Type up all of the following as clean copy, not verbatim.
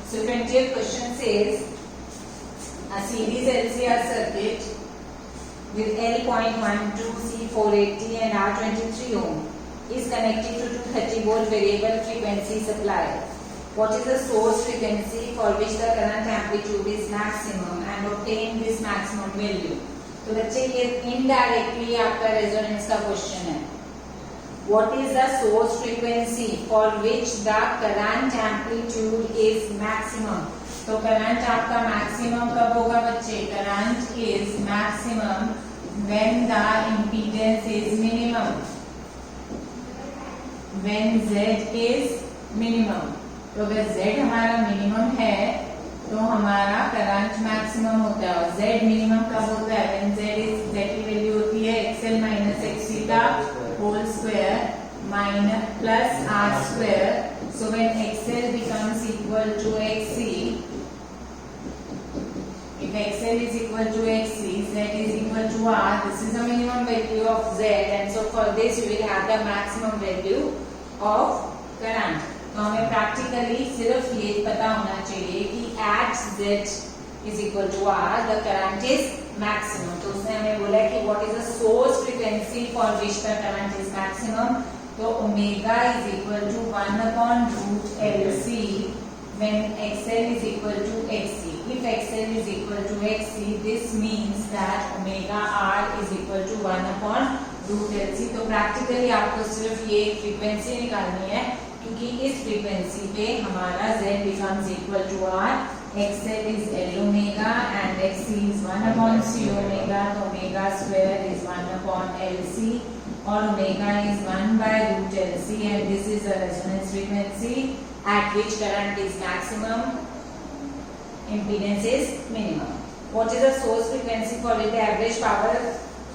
So 20th question says a series LCR circuit with L.12, C480 and R23 ohm is connected to 230 volt variable frequency supply. What is the source frequency for which the current amplitude is maximum and obtain this maximum value? तो बच्चे ये indirectly आपका resonance का question है. What is the source frequency for which the current amplitude is maximum? तो current आपका maximum कब होगा बच्चे? Current is maximum when the impedance is minimum. When Z is minimum. तो अगर Z हमारा मिनिमम है तो हमारा करंट मैक्सिमम होता है. और Z मिनिमम कब होता है? When Z की वैल्यू होती है XL माइनस XC का whole square minus plus R square. So when XL becomes equal to XC, if XL is equal to XC, Z is equal to R. This is the minimum value of Z, and so for this we will have the maximum value of current. तो हमें practically सिर्फ ये पता होना चाहिए कि at Z is equal to R, the current is maximum. तो उसने हमें बोला कि what is the source frequency for which the current is maximum? तो omega is equal to 1 upon root LC when XL is equal to XC. If XL is equal to XC, this means that omega R is equal to 1 upon root LC. तो practically आपको सिर्फ ये frequency निकालनी है क्योंकि इस frequency पे हमारा Z becomes equal to R. XL is L omega and XC is 1 upon C omega. तो omega square is 1 upon LC और omega is 1 by root LC, and this is the resonance frequency at which current is maximum, impedance is minimum. What is the source frequency for which the average power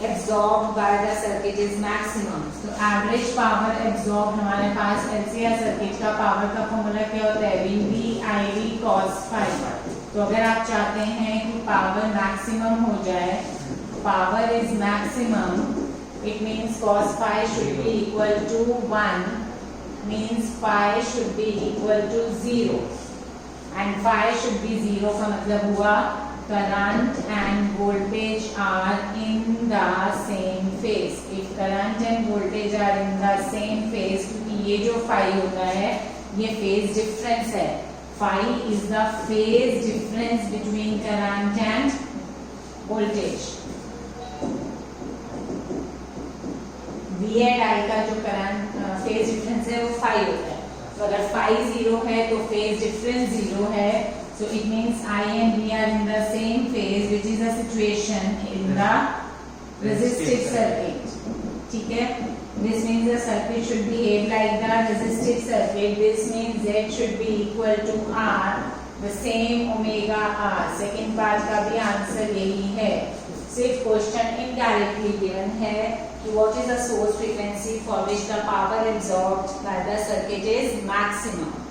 absorbed by the circuit is maximum? तो average power absorbed हमारे पास LCR circuit का power का formula क्या होता है? VV IV cos phi. तो अगर आप चाहते हैं कि पावर मैक्सिमम हो जाए, power is maximum, it means cos phi should be equal to 1, means phi should be equal to 0, and phi should be 0 का मतलब हुआ current and voltage are in the same phase. If current and voltage are in the same phase, क्योंकि ये जो phi होता है ये phase difference है. Phi is the phase difference between current and voltage. V and I का जो current phase difference है वो phi होता है. तो अगर phi 0 है तो फेज डिफरेंस 0 है. So it means I and V are in the same phase, which is the situation in the resistive circuit. ठीक है? This means the circuit should behave like the resistive circuit. This means Z should be equal to R, the same omega R. Second part का भी answer यही है. सिर्फ question indirectly given है कि what is the source frequency for which the power absorbed by the circuit is maximum.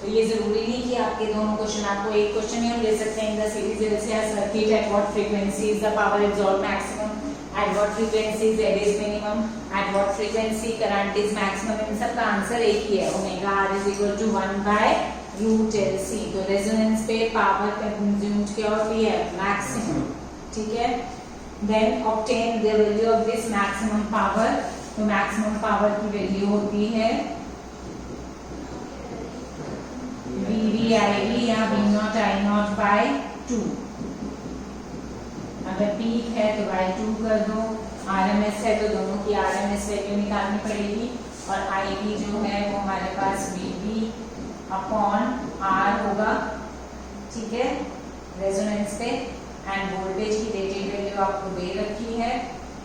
तो ये जरूरी नहीं कि आपके दोनों क्वेश्चन, आपको एक क्वेश्चन ही हम ले सकते हैं. In the series LCR circuit at what frequency is the power absorbed maximum, at what frequency Z is minimum, at what frequency current is maximum. इन सब का आंसर एक ही है, omega R is equal to 1 by root LC. तो resonance पे power consumed क्या होती है? Maximum. ठीक है? Then obtain the value of this maximum power. तो मैक्सिमम पावर की वैल्यू होती है VV/IV या V0I0 by 2. अगर पीक है तो by 2 कर दो, RMS है तो दोनों की RMS वैल्यू निकालनी पड़ेगी, और IV जो है वो हमारे पास VV अपॉन R होगा. ठीक है? रेजोनेंस पे एंड वोल्टेज की रेटेड वैल्यू आपको दे रखी है,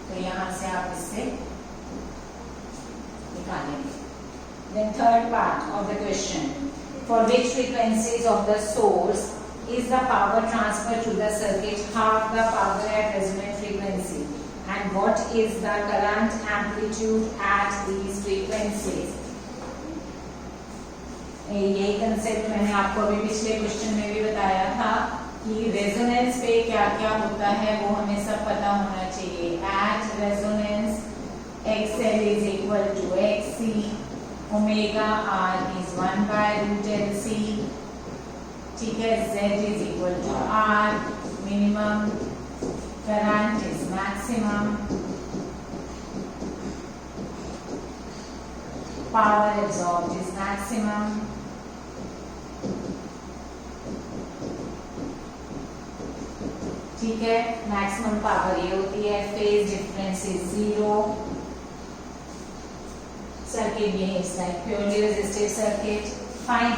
तो यहाँ से आप इससे निकालेंगे. Then third part of the question, for which frequencies of the source is the power transfer to the circuit half the power at resonant frequency, and what is the current amplitude at these frequencies? यही concept मैंने आपको अभी पिछले question में भी बताया था कि रेजोनेंस पे क्या क्या होता है वो हमें सब पता होना चाहिए. At resonance XL is equal to XC, omega R is 1 by root LC, ठीक है, Z is equal to R, minimum current is maximum, power absorbed is maximum, ठीक है, मैक्सिमम पावर ये होती है, phase difference is 0, circuit behaves like purely resistive circuit, fine.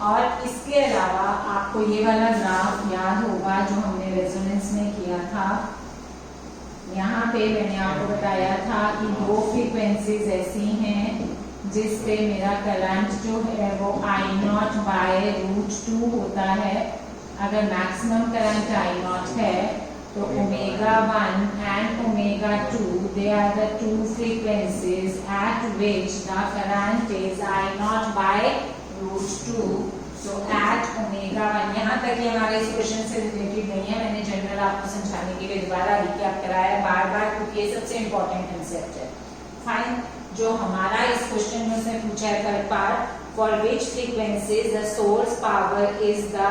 और इसके अलावा आपको ये वाला ग्राफ याद होगा जो हमने रेजोनेंस में किया था। यहाँ पे मैंने आपको बताया था कि दो फ्रीक्वेंसीज ऐसी हैं जिस पे मेरा करंट जो है वो I0/√2 होता है। अगर मैक्सिमम करंट I0 है तो ω1 and ω2 they are the two frequencies at which the current is I0/√2. So at ω1, यहाँ तक ये हमारे इस क्वेश्चन से रिलेटेड नहीं है, मैंने जनरल आपको समझाने के लिए दोबारा रिकैप कराया बार बार क्योंकि ये सबसे इम्पोर्टेंट कंसेप्ट है। फाइन, जो हमारा इस क्वेश्चन में उसने पूछा है third part, for which frequencies the source power is the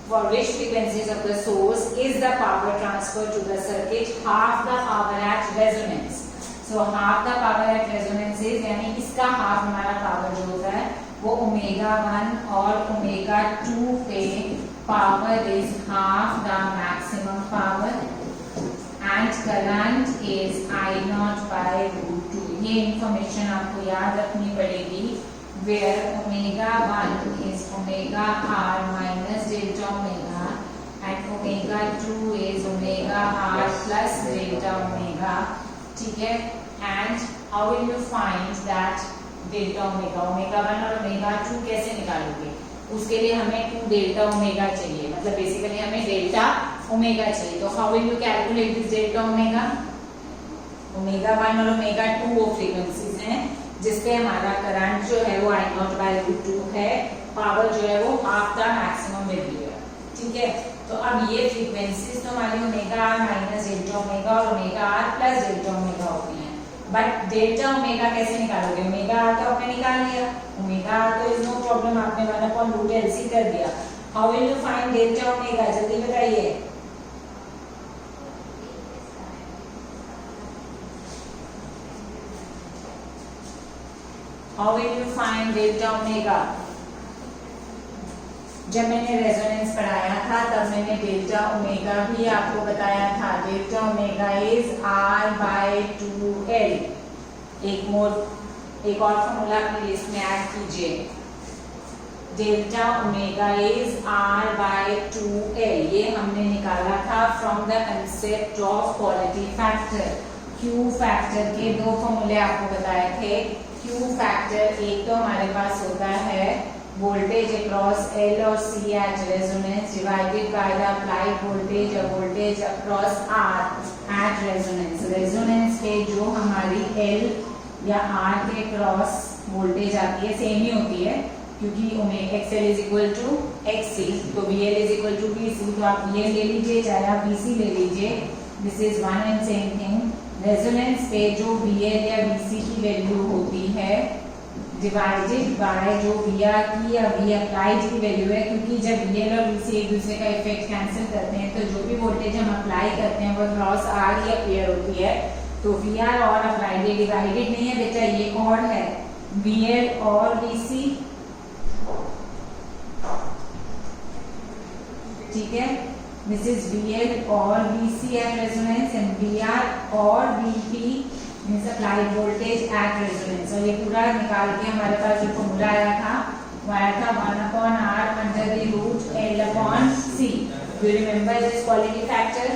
for which frequencies of the source is the power transferred to the circuit half the power at resonance. So half the power at resonance is यानी इसका half हमारा power जो होता है वो ω1 और ω2 पे power is half the maximum power and current is I0/√2. ये इंफॉर्मेशन आपको याद रखनी पड़ेगी, where ω1 is ωr minus delta omega and ω2 is ωr plus delta omega. ठीक है, and how will you find that delta omega? ω1 और ω2 कैसे निकालोगे? उसके लिए हमें 2 डेल्टा ओमेगा चाहिए, मतलब बेसिकली हमें डेल्टा ओमेगा चाहिए। तो how will you calculate this delta omega? ω1 और ω2 वो फ्रीक्वेंसीज हैं जिसपे हमारा करंट जो है वो I0/√2 है, पावर जो है वो हाफ द मैक्सिमम वैल्यू है। ठीक है, तो अब ये फ्रीक्वेंसीज तो हमारी ω माइनस डेल्टा ओमेगा और ω प्लस डेल्टा ओमेगा होती हैं। बट डेल्टा ओमेगा कैसे निकालोगे? ω तो आपने निकाल लिया, ω तो इज नो प्रॉब्लम, आपने 1/√LC कर दिया। How will you find delta omega? जल्दी बताइए। How will you find delta omega? जब मैंने रेजोनेंस पढ़ाया था तब मैंने डेल्टा ओमेगा भी आपको बताया था। Delta omega is R/2L। एक और फॉर्मूला अपनी लिस्ट में ऐड कीजिए, डेल्टा ओमेगा इज R/2L। ये हमने निकाला था from the concept of quality factor. Q factor के दो फॉर्मूले आपको बताए थे। क्यू फैक्टर एक तो हमारे पास होता है वोल्टेज अक्रॉस L और C at resonance divided by the applied voltage और voltage across R at resonance. Resonance पे जो हमारी L या R के क्रॉस वोल्टेज आती है सेम ही होती है क्योंकि XL is equal to XC, तो VL is equal to VC। तो आप VL ले लीजिए चाहे आप VC ले लीजिए, this is one and same thing. Resonance पे जो VL या VC की वैल्यू होती है डिवाइडेड बाय जो VR की या V अप्लाइड की वैल्यू है, क्योंकि जब VL और VC एक दूसरे का इफेक्ट कैंसिल करते हैं तो जो भी वोल्टेज हम अप्लाई करते हैं वो क्रॉस R ही अपीयर होती है। तो VR और अप्लाइड ये डिवाइडेड नहीं है बेटा, ये और है VL और VC। ठीक है, दिस इज VL और VC at resonance and VR और VP means applied voltage at resonance. और ये पूरा निकाल के हमारे पास जो फॉर्मूला आया था वो आया था 1/R under the root L/C। You remember this quality factor?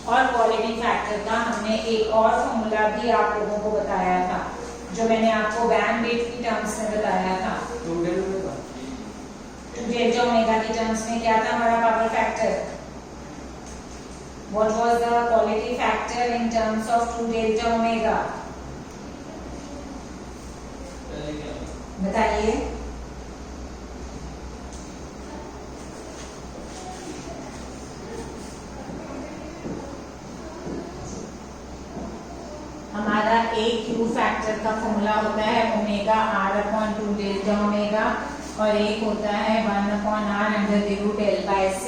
और क्वालिटी फैक्टर का हमने एक और फॉर्मूला भी आप लोगों को बताया था जो मैंने आपको बैंडविड्थ की टर्म्स में बताया था। टू डेल्टा ओमेगा की टर्म्स में क्या था हमारा power factor? What was the quality factor in terms of 2 delta omega? बताइए। हमारा एक क्यू फैक्टर का फॉर्मूला होता है ओमेगा R/2 डेल्टा ओमेगा। और एक होता है 1/r/√L/c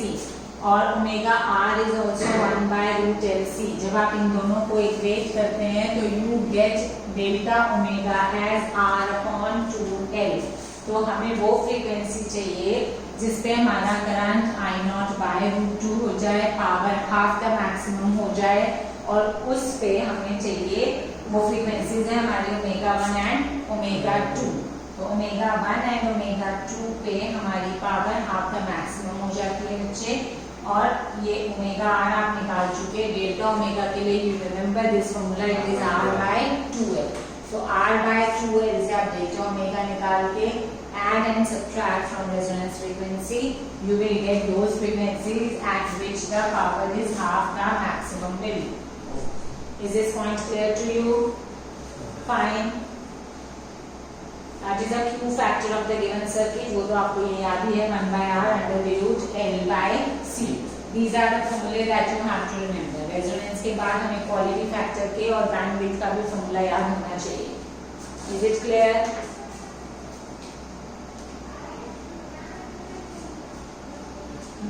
और omega r is also 1/√LC। जब आप इन दोनों को इक्वेट करते हैं तो you get delta omega as r/2L। तो हमें वो फ्रीक्वेंसी चाहिए जिसपे हमारा करंट I0/√2 हो जाए, पावर हाफ द मैक्सिमम हो जाए, और उस पे हमें चाहिए वो फ्रीक्वेंसीज है हमारी ओमेगा 1 एंड ओमेगा 2। तो ओमेगा 1 एंड ओमेगा 2 पे हमारी पावर हाफ द मैक्सिमम हो जाती है बच्चे। और ये ओमेगा r आप निकाल चुके, डेल्टा ओमेगा के लिए you remember this formula, it is r/2L। तो r/2L से आप डेल्टा ओमेगा निकाल के add and subtract from resonance frequency, you will get those frequencies at which the power is half the maximum value. Is this point clear to you? Fine. That is a Q factor of the given circuit. वो तो आपको ये याद ही है, 1/r/L/C. These are the formulae that you have to remember. Resonance के बाद हमें quality factor के और bandwidth का भी formula याद होना चाहिए. Is it clear?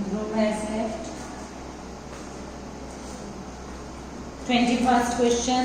Group has left. 21st question.